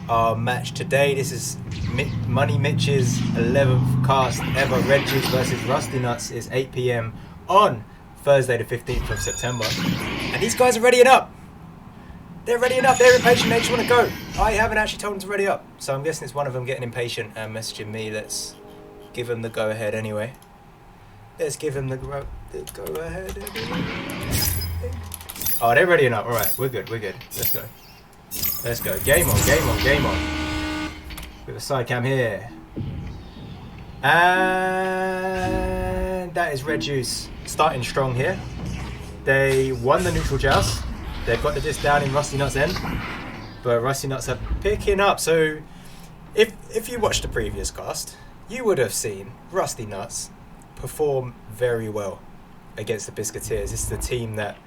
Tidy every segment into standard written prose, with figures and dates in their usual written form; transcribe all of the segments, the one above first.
our match today. This is Moneymitch's 11th cast ever. Red Juice versus Rusty Nuts is 8 PM on Thursday the 15th of September. And these guys are readying up. They're readying up. They're impatient. They just want to go. I haven't actually told them to ready up. So I'm guessing it's one of them getting impatient and messaging me. Let's give them the go ahead anyway. Let's give them the go ahead anyway. Oh, they're readying up. Alright, we're good. Let's go. Let's go. Game on. With a side cam here. And that is Red Juice starting strong here. They won the neutral joust. They've got the disc down in Rusty Nuts' end. But Rusty Nuts are picking up. So if you watched the previous cast, you would have seen Rusty Nuts perform very well against the Biscuiteers. This is the team that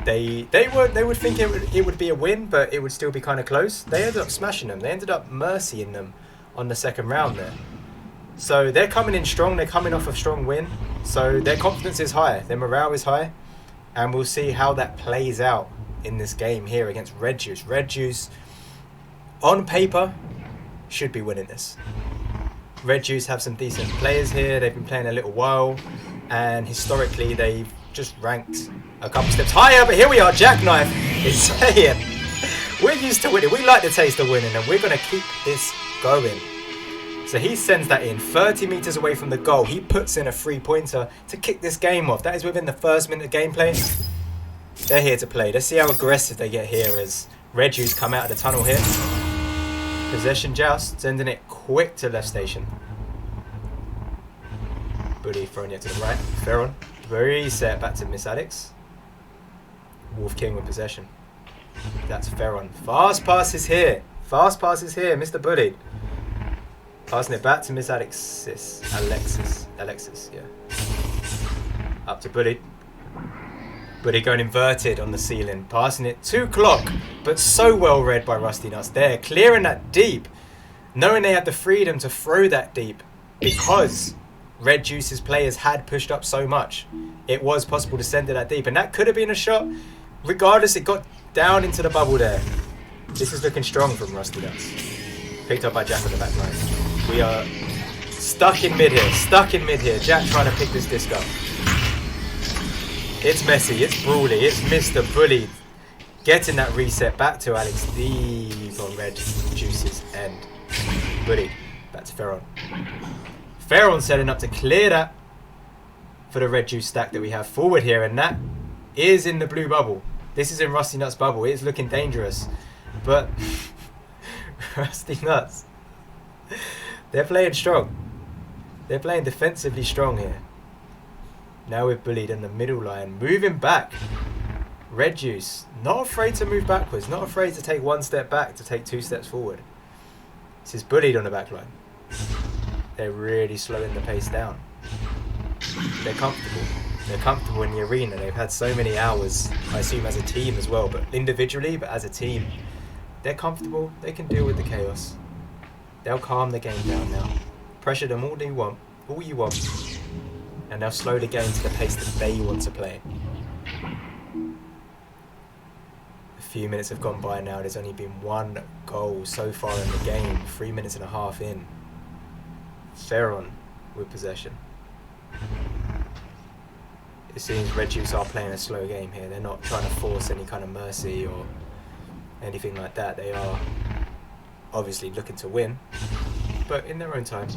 they would think it would be a win, but it would still be kind of close. They ended up smashing them. They ended up mercying them on the second round there. So they're coming in strong. They're coming off a strong win. So their confidence is high. Their morale is high. And we'll see how that plays out in this game here against Red Juice. Red Juice, on paper, should be winning this. Red Juice have some decent players here. They've been playing a little while. And historically, they've just ranked a couple steps higher. But here we are. Jackknife is saying, we're used to winning. We like the taste of winning. And we're going to keep this going. So he sends that in 30 meters away from the goal. He puts in a 3-pointer to kick this game off. That is within the first minute of gameplay. They're here to play. Let's see how aggressive they get here as Red Juice come out of the tunnel here. Possession joust, sending it quick to left station. Buddy throwing it to the right. Ferron. Reset back to Miss Alex. Wolf King with possession. That's Ferron. Fast passes here. Mr. Buddy. Passing it back to Miss Alexis, yeah. Up to Buddy. Buddy going inverted on the ceiling. Passing it to Clock, but so well read by Rusty Nuts there. Clearing that deep. Knowing they had the freedom to throw that deep because Red Juice's players had pushed up so much. It was possible to send it that deep. And that could have been a shot. Regardless, it got down into the bubble there. This is looking strong from Rusty Nuts. Picked up by Jack on the back line. We are stuck in mid here. Jack trying to pick this disc up. It's messy, it's brawly, it's Mr. Bully. Getting that reset back to Alex deep on Red Juice's end. Bully, back to Ferron. Ferron setting up to clear that for the Red Juice stack that we have forward here. And that is in the blue bubble. This is in Rusty Nuts' bubble. It is looking dangerous. But Rusty Nuts, they're playing strong. They're playing defensively strong here. Now we're bullied in the middle line. Moving back. Red Juice, not afraid to move backwards. Not afraid to take one step back, to take 2 steps forward. This is bullied on the back line. They're really slowing the pace down. They're comfortable. They're comfortable in the arena. They've had so many hours, I assume as a team as well, but individually, but as a team. They're comfortable. They can deal with the chaos. They'll calm the game down now. Pressure them all you want. And they'll slow the game to the pace that they want to play. A few minutes have gone by now. There's only been 1 goal so far in the game. 3 minutes and a half in. Ferron with possession. It seems Red Juice are playing a slow game here. They're not trying to force any kind of mercy or anything like that. They are obviously looking to win, but in their own time.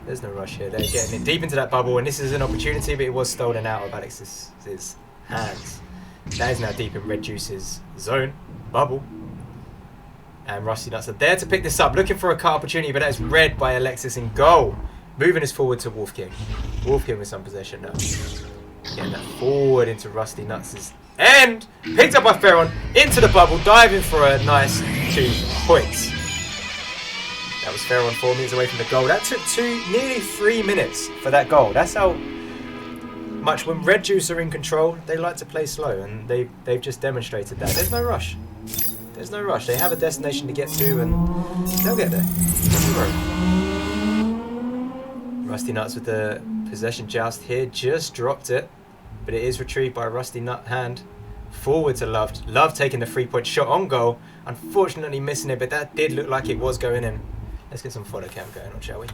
There's no rush here. They're getting it deep into that bubble, and this is an opportunity, but it was stolen out of Alex's hands. That is now deep in Red Juice's zone, bubble. And Rusty Nuts are there to pick this up, looking for a cut opportunity, but that is read by Alexis in goal. Moving us forward to Wolf King. Wolf King with some possession now. Getting that forward into Rusty Nuts' end. Picked up by Ferron, into the bubble, diving for a nice 2 points. That was Ferron 4 meters away from the goal. That took nearly 3 minutes for that goal. That's how much when Red Juice are in control, they like to play slow, and they've just demonstrated that. There's no rush. They have a destination to get to, and they'll get there. Rusty Nuts with the possession joust here, just dropped it, but it is retrieved by Rusty Nut hand. Forward to Love. Love taking the 3-point shot on goal. Unfortunately missing it, but that did look like it was going in. Let's get some follow cam going on, shall we?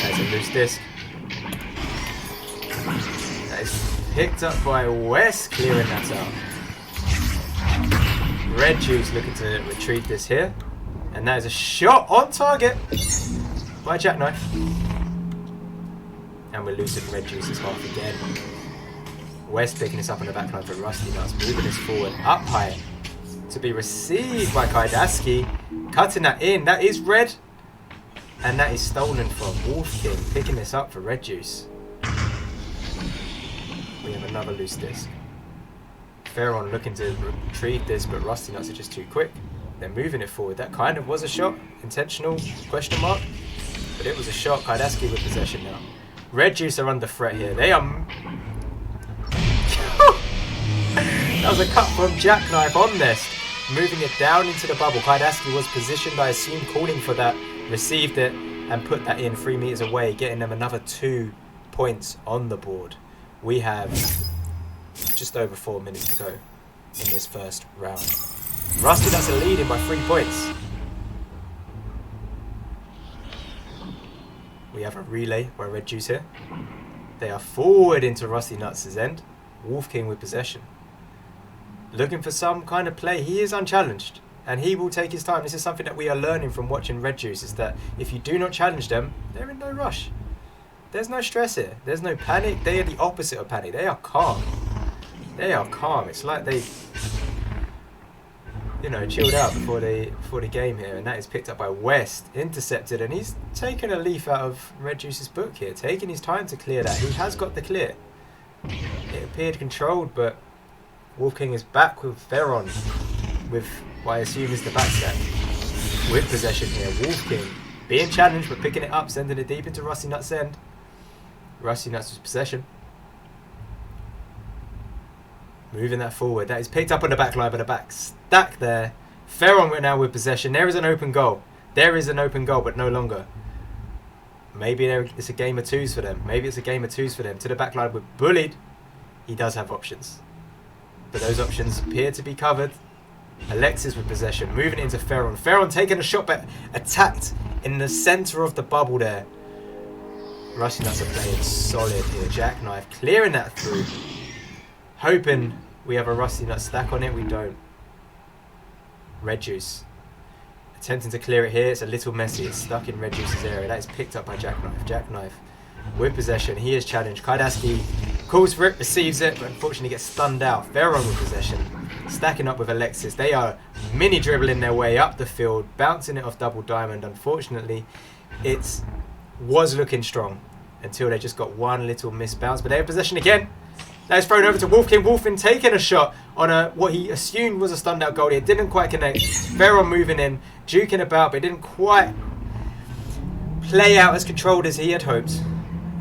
There's a loose disc. That is picked up by West, clearing that out. Red Juice looking to retrieve this here. And that is a shot on target by Jackknife. And we're losing Red Juice's half again. West picking this up on the back line for Rusty Nuts, moving this forward up high to be received by Kaidaski, cutting that in. That is red, and that is stolen from Wolf King, picking this up for Red Juice. We have another loose disc. Ferron looking to retrieve this, but Rusty Nuts are just too quick. They're moving it forward. That kind of was a shot, intentional, question mark, but it was a shot. Kaidaski with possession now. Red Juice are under threat here. They are... That was a cut from Jackknife on Nest. Moving it down into the bubble. Kaidaski was positioned, I assume, calling for that. Received it and put that in 3 meters away, getting them another 2 points on the board. We have just over 4 minutes to go in this first round. Rusty Nuts are leading by 3 points. We have a relay by Red Juice here. They are forward into Rusty Nuts' end. Wolf King with possession. Looking for some kind of play. He is unchallenged and he will take his time. This is something that we are learning from watching Red Juice, is that if you do not challenge them, they're in no rush. There's no stress here. There's no panic. They are the opposite of panic. They are calm. They are calm. It's like they, you know, chilled out before the game here, and that is picked up by West, intercepted, and he's taken a leaf out of Red Juice's book here, taking his time to clear that. He has got the clear. It appeared controlled, but Wolf King is back with Ferron, with what I assume is the backstep. With possession here, Wolf King being challenged but picking it up, sending it deep into Rusty Nuts' end. Rusty Nuts' possession. Moving that forward. That is picked up on the back line by the back stack there. Ferron right now with possession. There is an open goal. There is an open goal, but no longer. Maybe it's a game of twos for them. Maybe it's a game of twos for them. To the back line with Bullied. He does have options, but those options appear to be covered. Alexis with possession, moving it into Ferron. Ferron taking a shot, but attacked in the centre of the bubble there. Rusty Nuts are playing solid here. Jackknife clearing that through. Hoping we have a Rusty Nut stack on it. We don't. Red Juice attempting to clear it here. It's a little messy. It's stuck in Red Juice's area. That is picked up by Jackknife. Jackknife with possession. He is challenged. Kaidaski calls for it, receives it, but unfortunately gets stunned out. Ferron with possession, stacking up with Alexis. They are mini dribbling their way up the field, bouncing it off Double Diamond. Unfortunately, it was looking strong until they just got one little miss bounce, but they have possession again. That is thrown over to Wolf King. Wolf King taking a shot on what he assumed was a stunned out goalie. It didn't quite connect. Ferron moving in, duking about, but it didn't quite play out as controlled as he had hoped.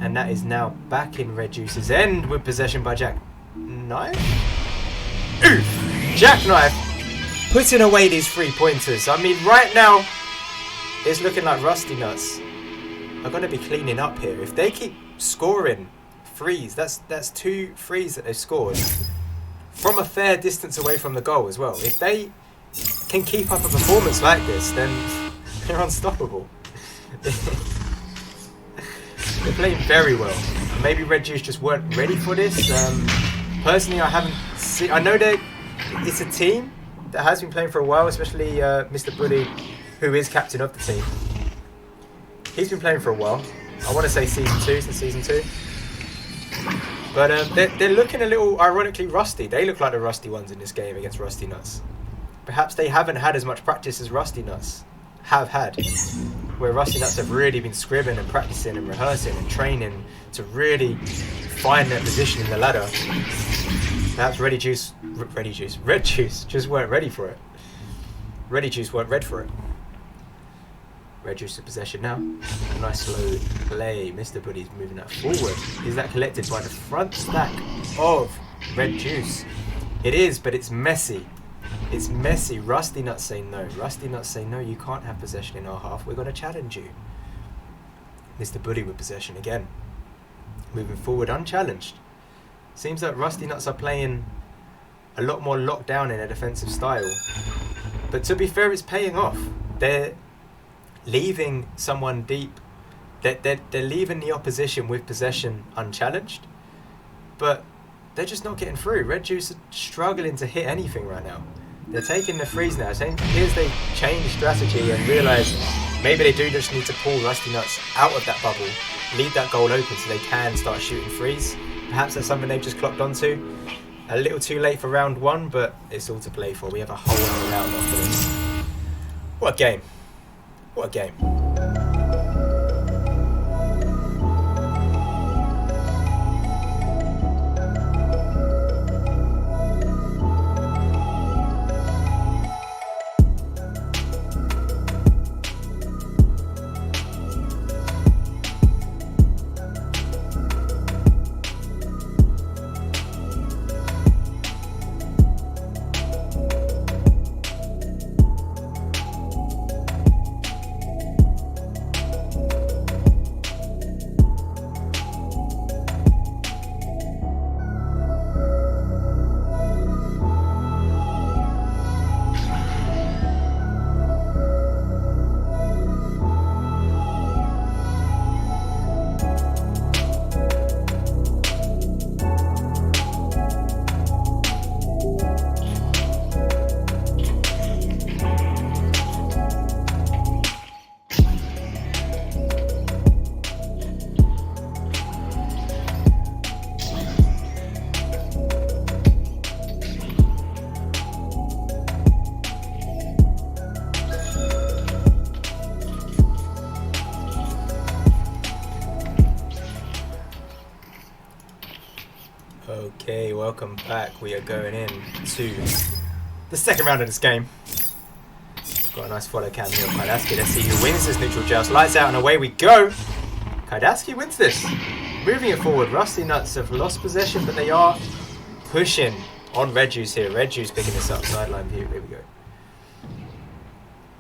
And that is now back in Red Juice's end with possession by Jackknife. Oof! Jackknife putting away these 3-pointers. I mean, right now, it's looking like Rusty Nuts are going to be cleaning up here. If they keep scoring threes, that's 2 threes that they've scored from a fair distance away from the goal as well. If they can keep up a performance like this, then they're unstoppable. They're playing very well. Maybe Red Juice just weren't ready for this. Personally, I haven't seen... I know that it's a team that has been playing for a while, especially Mr. Bully, who is captain of the team. He's been playing for a while. I want to say since season 2. But they're looking a little, ironically, rusty. They look like the rusty ones in this game against Rusty Nuts. Perhaps they haven't had as much practice as Rusty Nuts have had, where Rusty Nuts have really been scribbing and practicing and rehearsing and training to really find their position in the ladder. Perhaps Red Juice just weren't ready for it. Red Juice weren't ready for it. Red Juice in possession now. A nice slow play. Mr. Buddy's moving that forward. Is that collected by the front stack of Red Juice? It is, but it's messy. It's messy. Rusty Nuts say no. Rusty Nuts say no, you can't have possession in our half. We're going to challenge you. Mr. Buddy with possession again. Moving forward unchallenged. Seems that Rusty Nuts are playing a lot more locked down in a defensive style. But to be fair, it's paying off. They're leaving someone deep. They're leaving the opposition with possession unchallenged. But they're just not getting through. Red Juice are struggling to hit anything right now. They're taking the frees now. So here's they change strategy and realise maybe they do just need to pull Rusty Nuts out of that bubble, leave that goal open so they can start shooting frees. Perhaps that's something they've just clocked onto. A little too late for round one, but it's all to play for. We have a whole other round after this. What a game. What a game. Okay, welcome back. We are going in to the second round of this game. Got a nice follow cam here of Kaidaski. Let's see who wins this neutral joust. Lights out and away we go. Kaidaski wins this. Moving it forward. Rusty Nuts have lost possession, but they are pushing on Red Juice here. Red Juice picking this up. Sideline view. Here we go.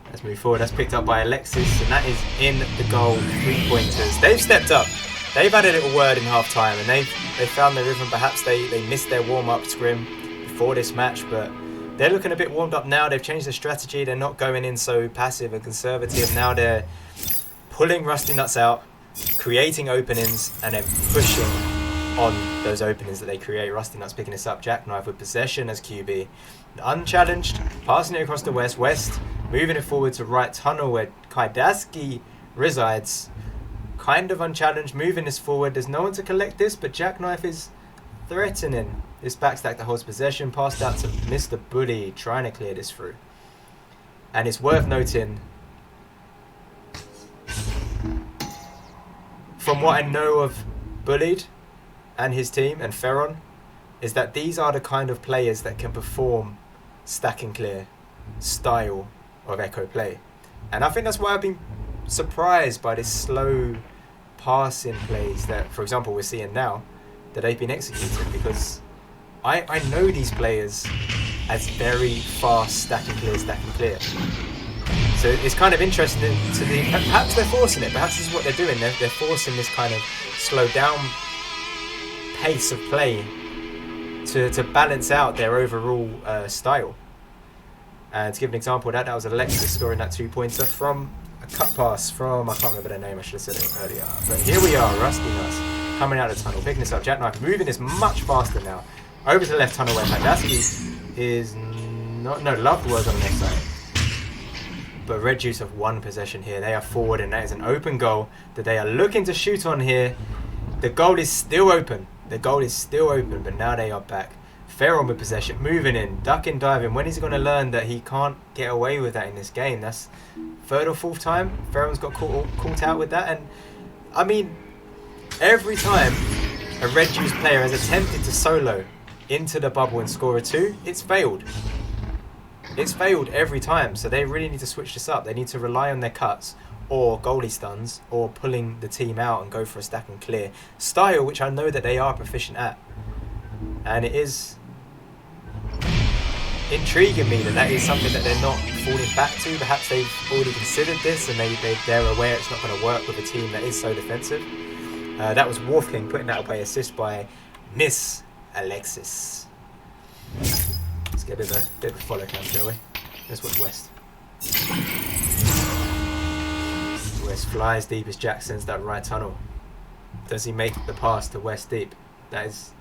Let's move forward. That's picked up by Alexis, and that is in the goal. 3 pointers. They've stepped up. They've had a little word in half time, and they found their rhythm. Perhaps they missed their warm-up scrim before this match, but they're looking a bit warmed up now. They've changed their strategy. They're not going in so passive and conservative. Now they're pulling Rusty Nuts out, creating openings, and then pushing on those openings that they create. Rusty Nuts picking this up. Jackknife with possession as QB. Unchallenged, passing it across the west. West moving it forward to right tunnel where Kaidaski resides. Kind of unchallenged, moving this forward. There's no one to collect this, but Jackknife is threatening this backstack that holds possession. Passed out to Mr. Bully, trying to clear this through. And it's worth noting, from what I know of Bullied and his team and Ferron, is that these are the kind of players that can perform stack and clear style of echo play. And I think that's why I've been surprised by this slow passing plays that, for example, we're seeing now that they've been executing, because I know these players as very fast stack and clear. So it's kind of interesting to be, perhaps they're forcing it, perhaps this is what they're doing, they're forcing this kind of slow down pace of play to balance out their overall style. And to give an example of that was Alexis scoring that 2-pointer from a cut pass from, I can't remember their name, I should have said it earlier. But here we are, Rusty Nuts coming out of the tunnel, picking this up. Jackknife moving this much faster now. Over to the left tunnel where Kaidaski is not, no, Love was on the next side. But Red Juice have one possession here. They are forward, and that is an open goal that they are looking to shoot on here. The goal is still open. The goal is still open, but now they are back. Ferron with possession, moving in, ducking, diving. When is he going to learn that he can't get away with that in this game? That's third or fourth time Ferron's got caught out with that. And I mean, every time a Red Juice player has attempted to solo into the bubble and score a 2, it's failed. It's failed every time. So they really need to switch this up. They need to rely on their cuts or goalie stuns or pulling the team out and go for a stack and clear style, which I know that they are proficient at. And it is intriguing me that is something that they're not falling back to. Perhaps they've already considered this and they're aware it's not going to work with a team that is so defensive. That was Wolfking putting that away, assist by Miss Alexis. Let's get a bit of a follow cam, shall we? Let's watch West. West flies deep as Jack sends that right tunnel. Does he make the pass to West deep? That is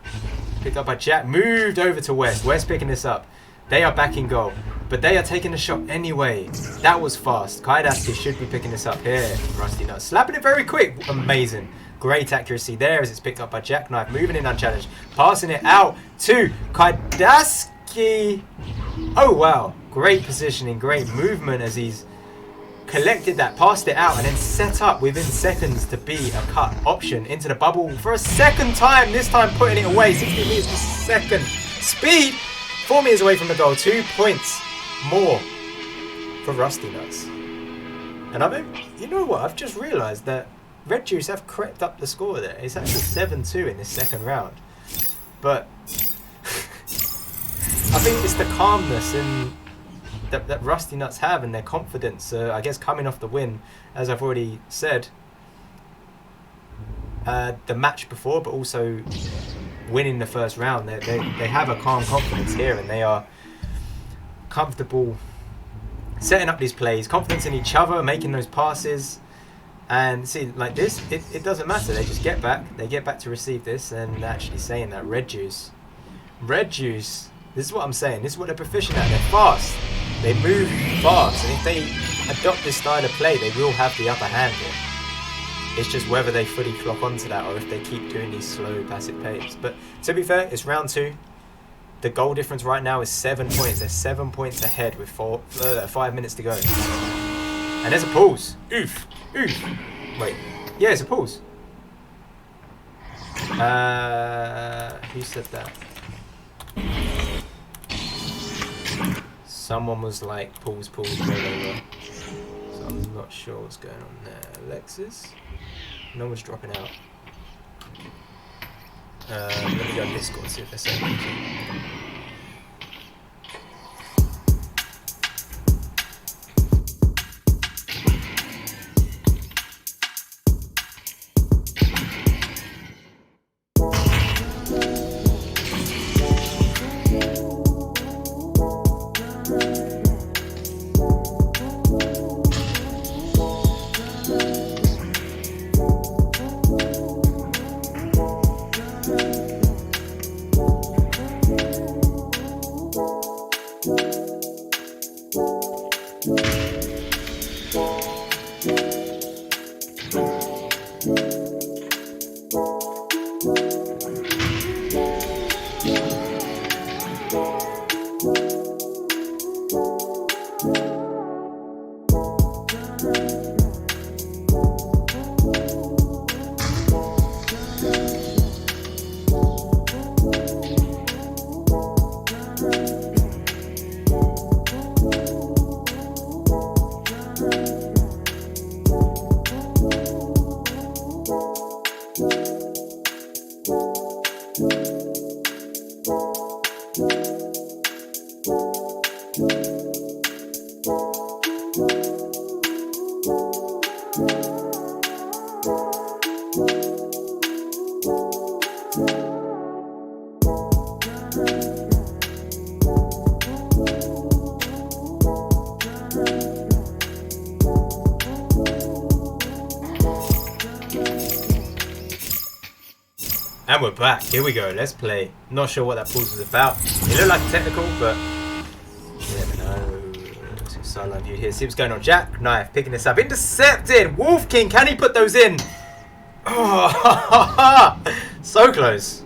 picked up by Jack. Moved over to West. West picking this up. They are back in goal, but they are taking the shot anyway. That was fast. Kaidaski should be picking this up here. Rusty Nuts slapping it very quick. Amazing. Great accuracy there as it's picked up by Jackknife. Moving in unchallenged. Passing it out to Kaidaski. Oh, wow. Great positioning. Great movement as he's collected that, passed it out, and then set up within seconds to be a cut option into the bubble for a second time. This time putting it away. 60 meters per second. Speed. 4 meters away from the goal. 2 points more for Rusty Nuts. And you know what? I've just realised that Red Juice have crept up the score there. It's actually 7-2 in this second round. But I think it's the calmness in that Rusty Nuts have and their confidence. I guess coming off the win, as I've already said, the match before, but also winning the first round. They have a calm confidence here, and they are comfortable setting up these plays, confidence in each other, making those passes. And see, like this, it doesn't matter. They just get back. They get back to receive this, and actually saying that Red Juice, this is what I'm saying. This is what they're proficient at. They're fast. They move fast, and if they adopt this style of play, they will have the upper hand here. It's just whether they fully clock onto that or if they keep doing these slow passive plays. But to be fair, it's round 2. The goal difference right now is 7 points. They're 7 points ahead with 5 minutes to go. And there's a pause. Oof. Wait. Yeah, it's a pause. Who said that? Someone was like, pause, roll over. So I'm not sure what's going on there. Alexis? No one's dropping out. Let me go on Discord, see if they're saying anything. And we're back. Here we go. Let's play. Not sure what that pause was about. It looked like a technical, but you never know. Sideline view here. See what's going on. Jackknife picking this up. Intercepted. Wolf King. Can he put those in? Oh, so close.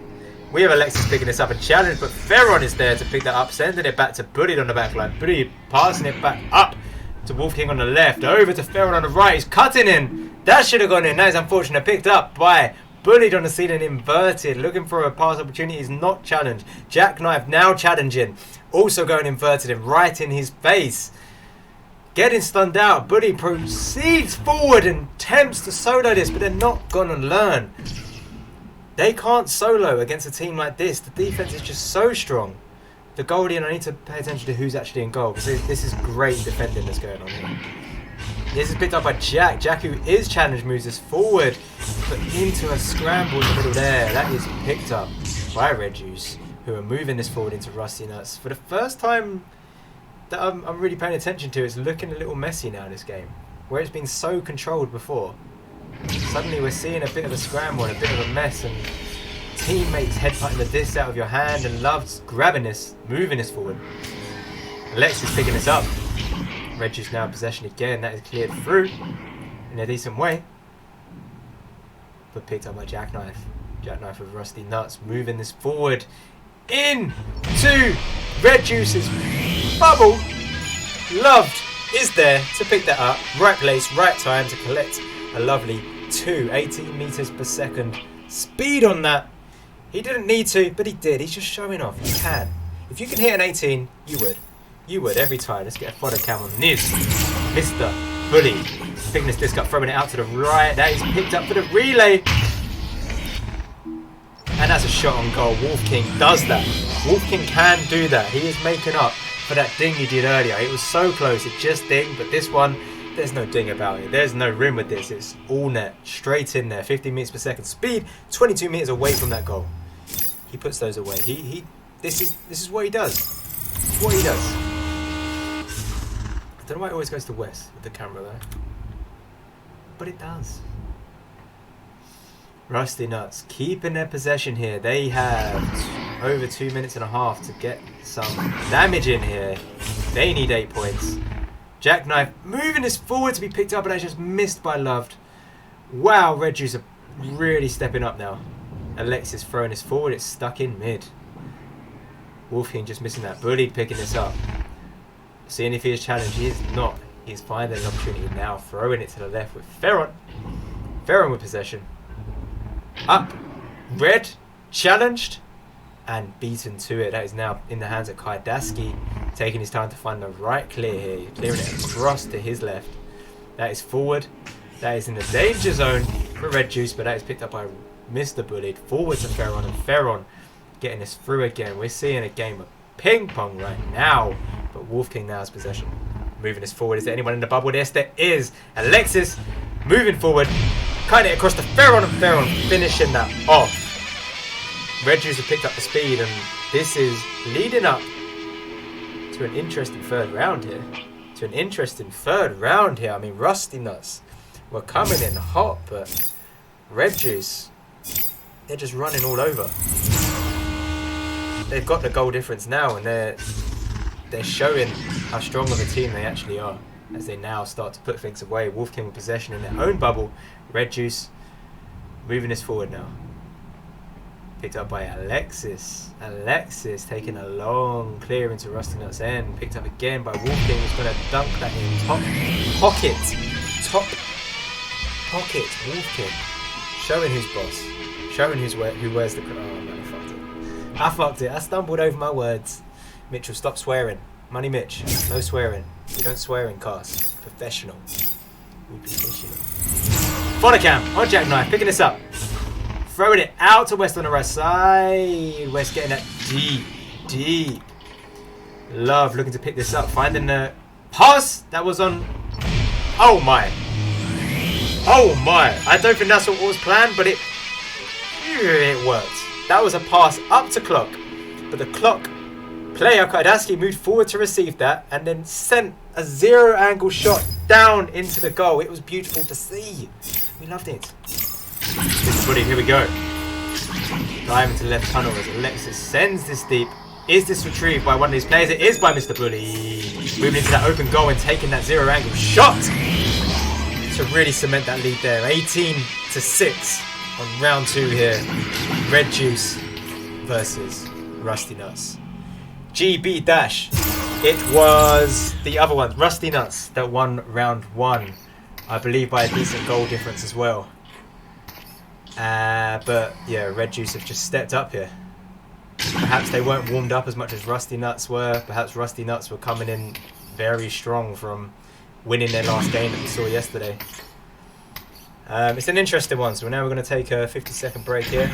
We have Alexis picking this up and challenge, but Ferron is there to pick that up, sending it back to Bullied on the back line. Bullied passing it back up to Wolf King on the left. Over to Ferron on the right. He's cutting in. That should have gone in. That is unfortunate. Picked up by Bullied on the ceiling, inverted, looking for a pass opportunity, is not challenged. Jackknife now challenging, also going inverted and right in his face. Getting stunned out, Bullied proceeds forward and attempts to solo this, but they're not going to learn. They can't solo against a team like this. The defense is just so strong. The goalie, and I need to pay attention to who's actually in goal, because this is great defending that's going on here. This is picked up by Jack. Jack, who is challenged, moves us forward, but into a scramble in the middle there. That is picked up by Red Juice, who are moving this forward into Rusty Nuts. For the first time that I'm really paying attention to, it's looking a little messy now, this game. Where it's been so controlled before. Suddenly we're seeing a bit of a scramble and a bit of a mess, and teammates headbutting the disc out of your hand, and Love's grabbing this, moving this forward. Lex is picking this up. Red Juice now in possession again. That is cleared through in a decent way. But picked up by Jackknife. Jackknife with Rusty Nuts moving this forward into Red Juice's bubble. Loved is there to pick that up. Right place, right time to collect a lovely 18 meters per second speed on that. He didn't need to, but he did. He's just showing off. He can. If you can hit an 18, you would. You would every time. Let's get a photo cam on this. Mr. Bully. Picking this disc up, throwing it out to the right. That is picked up for the relay. And that's a shot on goal. Wolf King does that. Wolf King can do that. He is making up for that ding he did earlier. It was so close. It just dinged. But this one, there's no ding about it. There's no rim with this. It's all net. Straight in there. 15 meters per second speed. 22 meters away from that goal. He puts those away. This is what he does. This is what he does. I don't know why it always goes to West with the camera though. But it does. Rusty Nuts keeping their possession here. They have over 2 minutes and a half to get some damage in here. They need 8 points. Jackknife moving this forward to be picked up, and that's just missed by Loved. Wow, Red Juice are really stepping up now. Alexis throwing this forward. It's stuck in mid. Wolf King just missing that. Bully picking this up. Seeing if he is challenged. He is not. He's finding an opportunity now. Throwing it to the left with Ferron. Ferron with possession. Up. Red. Challenged. And beaten to it. That is now in the hands of Kaidaski. Taking his time to find the right clear here. Clearing it across to his left. That is forward. That is in the danger zone for Red Juice. But that is picked up by Mr. Bullied. Forward to Ferron. And Ferron getting this through again. We're seeing a game of ping pong right now. But Wolf King now has possession. Moving this forward. Is there anyone in the bubble? Yes, there is. Alexis moving forward. Cutting it across to Ferron, and Ferron finishing that off. Red Juice have picked up the speed, and this is leading up to an interesting third round here. I mean, Rusty Nuts were coming in hot, but Red Juice, they're just running all over. They've got the goal difference now, and they're showing how strong of a team they actually are as they now start to put things away. Wolf King with possession in their own bubble. Red Juice moving this forward now. Picked up by Alexis. Alexis taking a long clear into Rusty Nuts end. Picked up again by Wolf King, who's going to dunk that in top pocket. Top pocket. Wolf King showing who's boss. Showing who wears the... Oh man, I fucked it. I stumbled over my words. Mitchell, stop swearing. Money Mitch, no swearing. We don't swear in cast. Professional. We professional. Phonocam on Jackknife, picking this up. Throwing it out to West on the right side. West getting that deep. Love looking to pick this up. Finding the pass that was on... Oh my. I don't think that's what was planned, but it worked. That was a pass up to Clock. But the Clock player, Kaidaski, moved forward to receive that and then sent a zero angle shot down into the goal. It was beautiful to see. We loved it. Mr. Bully, here we go. Diving to the left tunnel as Alexis sends this deep. Is this retrieved by one of these players? It is by Mr. Bully. Moving into that open goal and taking that zero angle shot to really cement that lead there. 18-6 on round 2 here. Red Juice versus Rusty Nuts. GB Dash. It was the other one, Rusty Nuts, that won round 1. I believe by a decent goal difference as well. But yeah, Red Juice have just stepped up here. Perhaps they weren't warmed up as much as Rusty Nuts were. Perhaps Rusty Nuts were coming in very strong from winning their last game that we saw yesterday. It's an interesting one, so now we're going to take a 50-second break here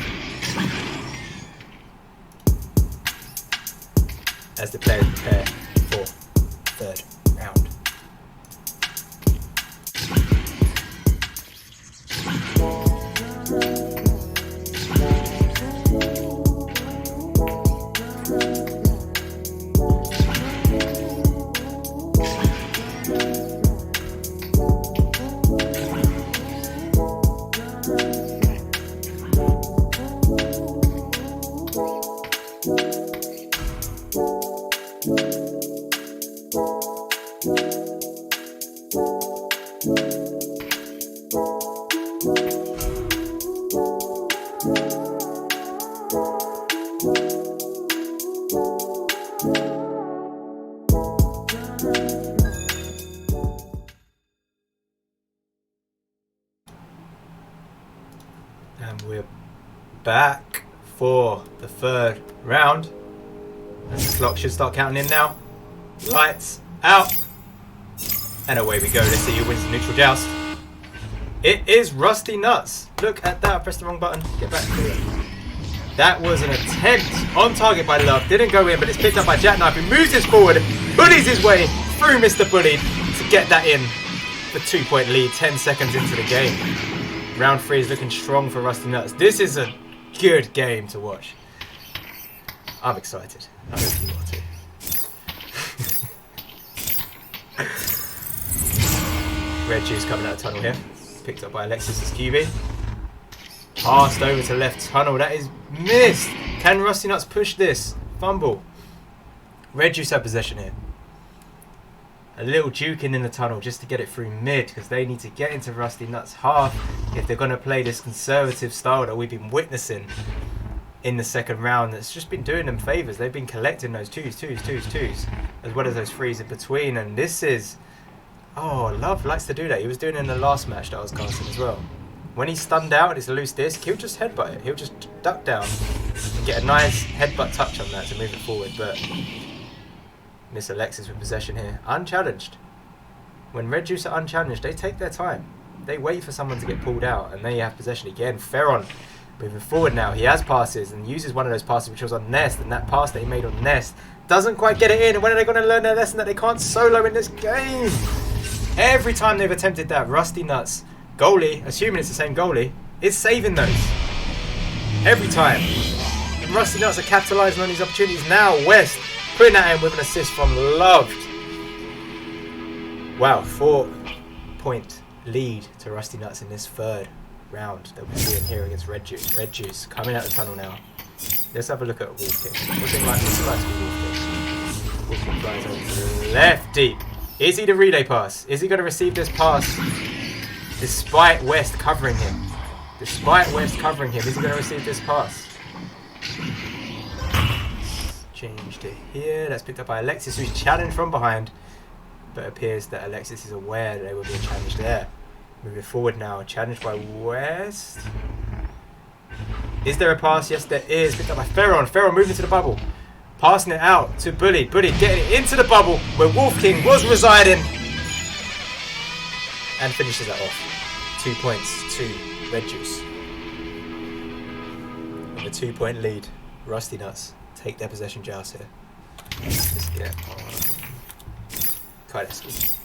as the players prepare for third round. And we're back for the third round. And the clock should start counting in now. Lights out. And away we go. Let's see who wins the neutral joust. It is Rusty Nuts. Look at that. I pressed the wrong button. Get back to it. That was an attempt on target by Love. Didn't go in, but it's picked up by Jackknife, who moves this forward, bullies his way through Mr. Bullied to get that in. The 2-point lead, 10 seconds into the game. Round 3 is looking strong for Rusty Nuts. This is a good game to watch. I'm excited. I hope you are too. Red Juice coming out of tunnel here. Picked up by Alexis's QB. Passed over to left tunnel. That is missed. Can Rusty Nuts push this? Fumble. Red Juice have possession here. A little juking in the tunnel just to get it through mid, because they need to get into Rusty Nuts' half if they're going to play this conservative style that we've been witnessing in the second round. That's just been doing them favours. They've been collecting those twos, as well as those threes in between. And this is... Oh, Love likes to do that. He was doing it in the last match that I was casting as well. When he's stunned out and it's a loose disc, he'll just headbutt it. He'll just duck down and get a nice headbutt touch on that to move it forward. But Miss Alexis with possession here. Unchallenged. When Red Juice are unchallenged, they take their time. They wait for someone to get pulled out, and they have possession again. Ferron moving forward now. He has passes and uses one of those passes which was on Nest, and that pass that he made on Nest doesn't quite get it in. And when are they going to learn their lesson that they can't solo in this game? Every time they've attempted that, Rusty Nuts goalie, assuming it's the same goalie, is saving those. Every time. And Rusty Nuts are capitalising on these opportunities now. West putting that in with an assist from Loved. Wow, 4-point lead to Rusty Nuts in this third round that we're seeing here against Red Juice. Red Juice coming out the tunnel now. Let's have a look at Wolf King. What's it like to be Wolf King? Wolf King flies over to the left deep. Is he the relay pass? Is he going to receive this pass despite West covering him? Despite West covering him, is he going to receive this pass? Change to here. That's picked up by Alexis, who's challenged from behind. But it appears that Alexis is aware that they were being challenged there. Moving forward now. Challenged by West. Is there a pass? Yes, there is. Picked up by Ferron. Ferron moving to the bubble. Passing it out to Bully. Bully getting it into the bubble where Wolf King was residing. And finishes that off. 2 points to Red Juice. With a 2-point lead. Rusty Nuts take their possession joust here. Let's get on Kaideski.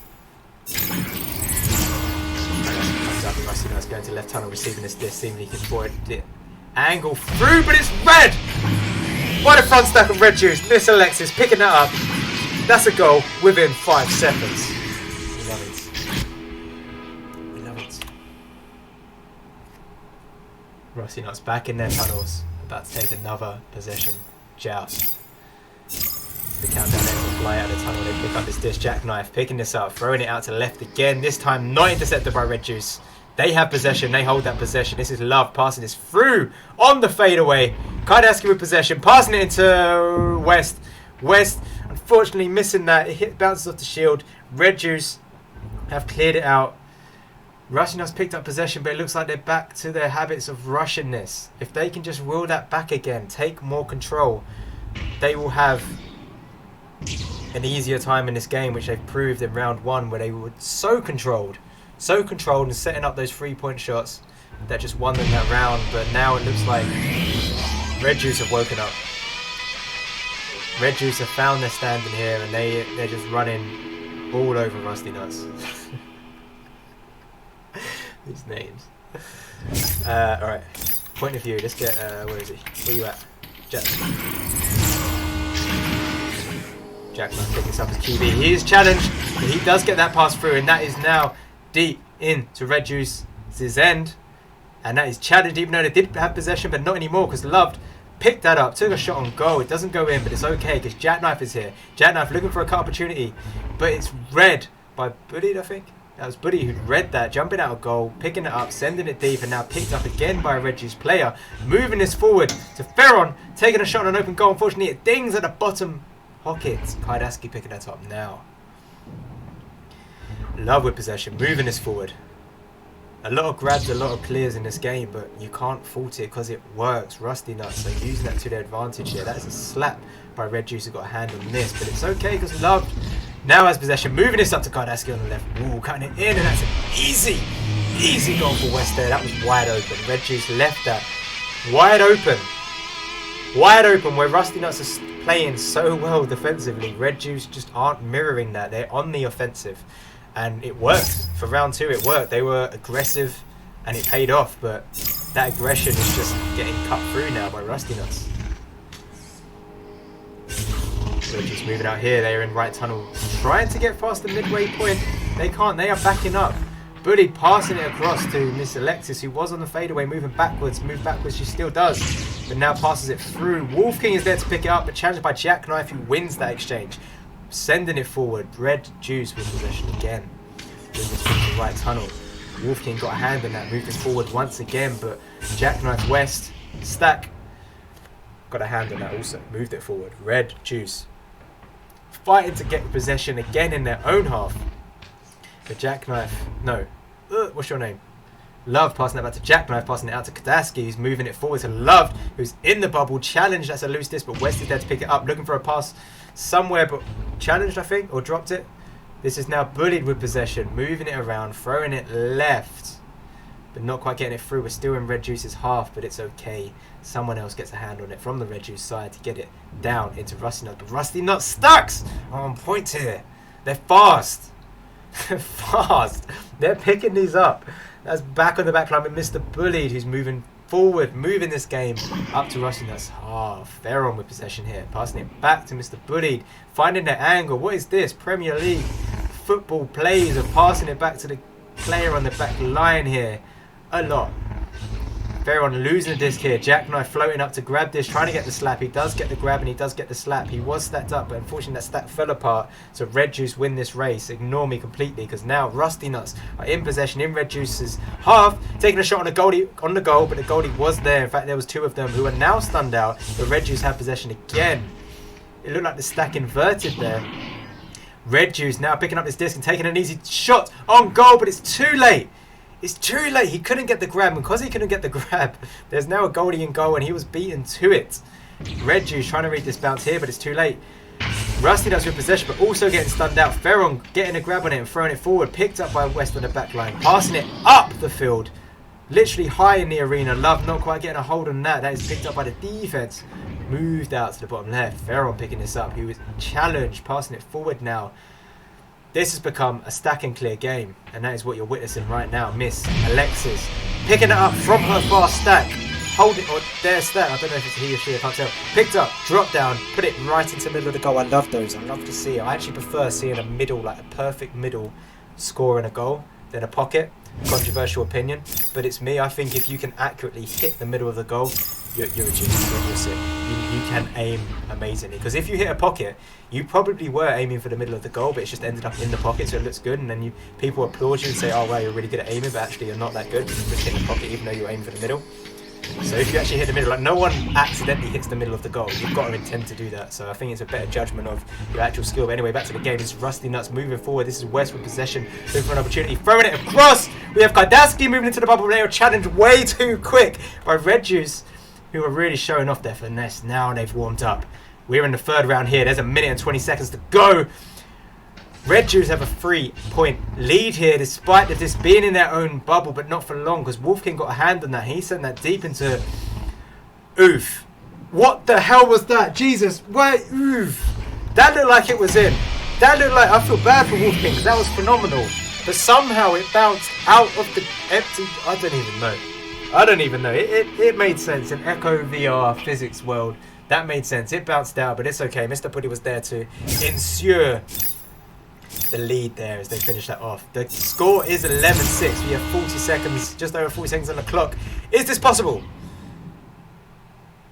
Comes up and Rusty Nuts going to left tunnel, receiving this disc, seemingly he can forward the angle through, but it's red! What a front stack of Red Juice. Miss Alexis picking that up. That's a goal within 5 seconds. We love it. We love it. Rusty Nuts back in their tunnels, about to take another possession joust. The countdown ends will fly out of the tunnel. They pick up this disc. Jackknife picking this up, throwing it out to the left again. This time not intercepted by Red Juice. They have possession. They hold that possession. This is Love passing this through on the fadeaway. Kaideski with possession, passing it into West. West, unfortunately, missing that. It bounces off the shield. Red Juice have cleared it out. Rusty Nuts picked up possession, but it looks like they're back to their habits of rushing this. If they can just will that back again, take more control, they will have an easier time in this game, which they've proved in round 1, where they were so controlled and setting up those 3-point shots that just won them that round. But now it looks like Red Juice have woken up. Red Juice have found their standing here, and they're just running all over Rusty Nuts. These names. Alright, point of view. Let's get, where is he? Where you at? Jackknife picking this up as QB. He is challenged, but he does get that pass through, and that is now deep into Red Juice's end. And that is challenged, even though they did have possession, but not anymore, because Loved picked that up, took a shot on goal. It doesn't go in, but it's okay, because Jackknife is here. Jackknife looking for a cut opportunity, but it's read by Buddy, I think. That was Buddy who'd read that, jumping out of goal, picking it up, sending it deep, and now picked up again by a Red Juice player. Moving this forward to Ferron, taking a shot on an open goal. Unfortunately, it dings at the bottom pocket. Kaideski picking that up now. Love with possession, moving this forward. A lot of grabs, a lot of clears in this game, but you can't fault it because it works. Rusty Nuts are using that to their advantage here. That is a slap by Red Juice, who got a hand on this, but it's okay because Love now has possession, moving this up to Kardaski on the left. Ooh, cutting it in, and that's an easy goal for West there. That was wide open. Red Juice left that wide open, where Rusty Nuts are playing so well defensively. Red Juice just aren't mirroring that. They're on the offensive. And it worked. For round 2, it worked. They were aggressive, and it paid off. But that aggression is just getting cut through now by Rusty Nuts. They're just moving out here. They're in right tunnel, trying to get past the midway point. They can't. They are backing up. Bullied, passing it across to Miss Alexis, who was on the fadeaway, moving backwards. Move backwards, she still does, but now passes it through. Wolf King is there to pick it up, but challenged by Jackknife, who wins that exchange. Sending it forward. Red Juice with possession again. Moving to the right tunnel. Wolf King got a hand in that, moving forward once again, but Jackknife West, Stack, got a hand on that also. Moved it forward. Red Juice fighting to get possession again in their own half. But Jackknife, no. What's your name? Love passing it back to Jackknife, passing it out to Kadaski, who's moving it forward to Love, who's in the bubble. Challenged, that's a loose disc, but West is there to pick it up, looking for a pass somewhere, but challenged, I think, or dropped it. This is now Bullied with possession, moving it around, throwing it left, but not quite getting it through. We're still in Red Juice's half, but it's okay. Someone else gets a hand on it from the Red Juice side to get it down into Rusty Nuts, but Rusty Nuts stacks on point here. They're fast. They're fast. They're picking these up. That's back on the back line with Mr. Bullied, who's moving forward, moving this game up to Rusty Nuts half. They're on with possession here, passing it back to Mr. Bullied, finding their angle. What is this? Premier League football plays of passing it back to the player on the back line here. A lot. Veron losing the disc here. Jackknife floating up to grab this, trying to get the slap. He does get the grab and he does get the slap. He was stacked up, but unfortunately that stack fell apart. So Red Juice win this race. Ignore me completely, because now Rusty Nuts are in possession in Red Juice's half, taking a shot on the goal, but the goalie was there. In fact, there was 2 of them who are now stunned out, but Red Juice had possession again. It looked like the stack inverted there. Red Juice now picking up this disc and taking an easy shot on goal, but it's too late. It's too late. He couldn't get the grab, and because he couldn't get the grab, there's now a goalie in goal, and he was beaten to it. Red Juice trying to read this bounce here, but it's too late. Rusty Nuts with possession, but also getting stunned out. Ferron getting a grab on it and throwing it forward, picked up by West on the back line, passing it up the field, literally high in the arena. Love not quite getting a hold on that. That is picked up by the defense. Moved out to the bottom left. Ferron picking this up. He was challenged, passing it forward now. This has become a stack and clear game, and that is what you're witnessing right now. Miss Alexis picking it up from her fast stack, hold it, or their stack, I don't know if it's he or she, I can't tell. Picked up, dropped down, put it right into the middle of the goal. I love those. I love to see it. I actually prefer seeing a middle, like a perfect middle score in a goal than a pocket. Controversial opinion, but it's me. I think if you can accurately hit the middle of the goal, you're a genius. You're sick. You can aim amazingly, because if you hit a pocket, you probably were aiming for the middle of the goal, but it's just ended up in the pocket, so it looks good, and then people applaud you and say, oh wow, you're really good at aiming, but actually you're not that good because you just hit the pocket even though you're aiming for the middle. So if you actually hit the middle, like no one accidentally hits the middle of the goal. You've got to intend to do that. So I think it's a better judgment of your actual skill. But anyway, back to the game. This is Rusty Nuts moving forward. This is West with possession, looking for an opportunity, throwing it across. We have Kardaski moving into the bubble. They are challenged way too quick by Red Juice, who are really showing off their finesse. Now they've warmed up. We're in the 3rd round here. There's 1 minute and 20 seconds to go. Red Juice have a 3-point lead here, despite this being in their own bubble, but not for long, because Wolfking got a hand on that. He sent that deep into... Oof. What the hell was that? Jesus. Wait. Oof. That looked like it was in. That looked like... I feel bad for Wolfking, because that was phenomenal. But somehow it bounced out of the empty... I don't even know. It made sense in Echo VR physics world. That made sense. It bounced out, but it's okay. Mr. Putty was there to ensure the lead there as they finish that off. The score is 11-6. We have 40 seconds, just over 40 seconds on the clock. Is this possible?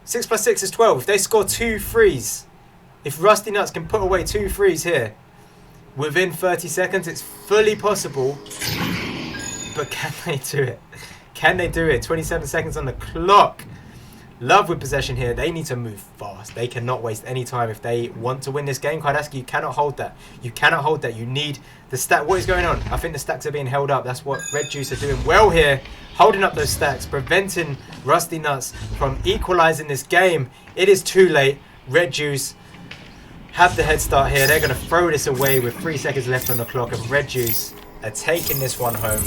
6 plus 6 is 12. If they score 2 threes, if Rusty Nuts can put away 2 threes here within 30 seconds, it's fully possible. But can they do it? Can they do it? 27 seconds on the clock. Love with possession here. They need to move fast. They cannot waste any time if they want to win this game. Kardaski, you cannot hold that. You cannot hold that. You need the stack. What is going on? I think the stacks are being held up. That's what Red Juice are doing well here. Holding up those stacks, preventing Rusty Nuts from equalizing this game. It is too late. Red Juice have the head start here. They're going to throw this away with 3 seconds left on the clock, and Red Juice are taking this one home.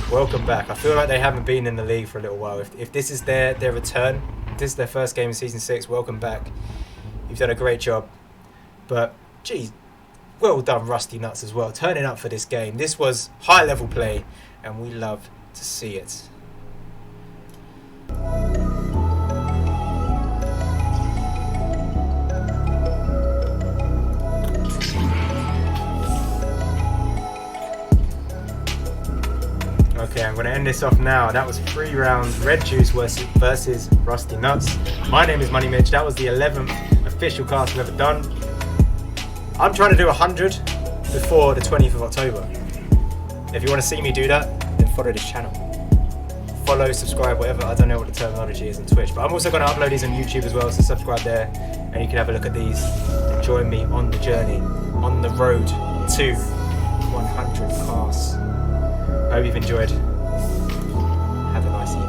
Welcome back. I feel like they haven't been in the league for a little while. If this is their return, if this is their first game in Season 6, welcome back. You've done a great job. But, geez, well done Rusty Nuts as well. Turning up for this game. This was high-level play, and we love to see it. Okay, I'm going to end this off now. That was 3 rounds. Red Juice versus Rusty Nuts. My name is Moneymitch. That was the 11th official cast I've ever done. I'm trying to do 100 before the 20th of October. If you want to see me do that, then follow this channel. Follow, subscribe, whatever. I don't know what the terminology is on Twitch. But I'm also going to upload these on YouTube as well, so subscribe there. And you can have a look at these and join me on the journey, on the road to 100 casts. I hope you've enjoyed. Have a nice evening.